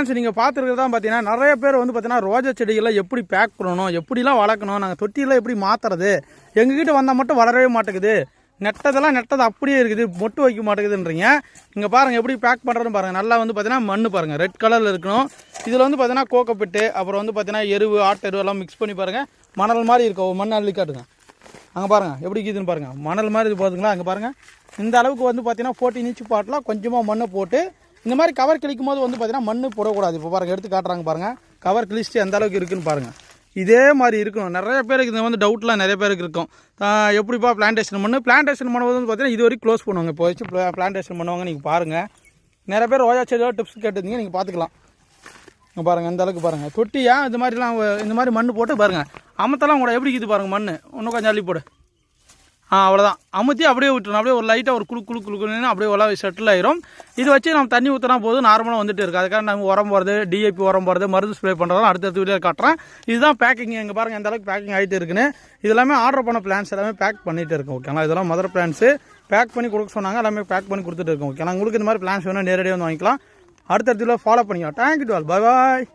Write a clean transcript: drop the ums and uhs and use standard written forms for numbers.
Friends நீங்கள் பார்த்துருக்கிறதா பார்த்தீங்கன்னா நிறைய பேர் வந்து பார்த்தீங்கன்னா ரோஜா செடிகளை எப்படி பேக் பண்ணணும், எப்படிலாம் வளர்க்கணும், நாங்கள் தொட்டியெல்லாம் எப்படி மாற்றுறது, எங்ககிட்ட வந்தால் மட்டும் வளரவே மாட்டேங்குது, நெட்டது அப்படியே இருக்குது, மொட்டு வைக்க மாட்டேங்குதுன்றீங்க. இங்கே பாருங்கள் எப்படி பேக் பண்ணுறதுன்னு பாருங்கள். நல்லா வந்து பார்த்தீங்கன்னா மண் பாருங்கள் ரெட் கலரில் இருக்கணும். இதில் வந்து பார்த்தீங்கன்னா கோகோபிட்டு, அப்புறம் வந்து பார்த்தீங்கன்னா எருவு, ஆட்டு எருவு எல்லாம் மிக்ஸ் பண்ணி பாருங்கள். மணல் மாதிரி இருக்கும், மண் அள்ளி காட்டுங்க. அங்கே பாருங்கள் எப்படி இருக்குதுன்னு பாருங்கள், மணல் மாதிரி இது போதுங்களா. அங்கே பாருங்கள் இந்த அளவுக்கு வந்து பார்த்தீங்கன்னா 14 இன்ச் பாட்டில் கொஞ்சமாக மண்ணை போட்டு இந்த மாதிரி கவர் கிழிக்கும் போது வந்து பார்த்தீங்கன்னா மண் போடக்கூடாது. இப்போ பாருங்கள் எடுத்து காட்டுறாங்க பாருங்கள், கவர் கிழிச்சிட்டு எந்த அளவுக்கு இருக்குதுன்னு பாருங்கள். இதே மாதிரி இருக்கணும். நிறைய பேருக்கு இது வந்து டவுட்லாம் நிறைய பேருக்கு இருக்கும். எப்படிப்பா பிளான்டேஷன் பண்ணும்போது வந்து பார்த்தீங்கன்னா இது வரைக்கும் க்ளோஸ் பண்ணுவாங்க. இப்போ வச்சு பிளான்டேஷன் பண்ணுவாங்க. நீங்கள் பாருங்கள், நிறைய பேர் ரோஜா செடியோட டிப்ஸ் கேட்டுருந்தீங்க, நீங்கள் பார்த்துக்கலாம். இங்கே பாருங்கள் இந்த அளவுக்கு பாருங்கள். தொட்டியா இந்த மாதிரிலாம் இந்த மாதிரி மண் போட்டு பாருங்கள். அமத்தெல்லாம் கூட எப்படி இருக்குது பாருங்கள் மண். இன்னும் கொஞ்சம் அள்ளி போடு. அவ்வளோதான், அமுத்தி அப்படியே விட்டுருணும். அப்படியே ஒரு லைட்டாக ஒரு குழுக்குன்னு அப்படியே உள்ள செட்டில் ஆயிரும். இது வச்சு நம்ம தண்ணி ஊற்றினா போதும், நார்மலாக வந்துட்டு இருக்குது. அதுக்காக நம்ம உரம் போகிறது, டிஏபி உரம் போகிறது, மருந்து ஸ்ப்ரே பண்ணுறதும் அடுத்தடுத்த வீடியோ காட்டுறேன். இதுதான் பேக்கிங். எங்கே பாருங்கள் எந்த அளவுக்கு பேக்கிங் ஆகிட்டு இருக்குன்னு. இதெல்லாமே ஆர்டர் பண்ண பிளான்ஸ் எல்லாமே பேக் பண்ணிட்டு இருக்கோம். ஓகேங்களா, இதெல்லாம் மதர் பிளான்ஸு பேக் பண்ணி கொடுக்க சொன்னாங்க, எல்லாமே பேக் பண்ணி கொடுத்துட்டு இருக்கோம். ஓகே, உங்களுக்கு இந்த மாதிரி பிளான்ஸ் வேணும் நேரடியாக வந்து வாங்கிக்கலாம். அடுத்த வீடியோ ஃபாலோ பண்ணிக்கலாம். Thank you to all, bye bye.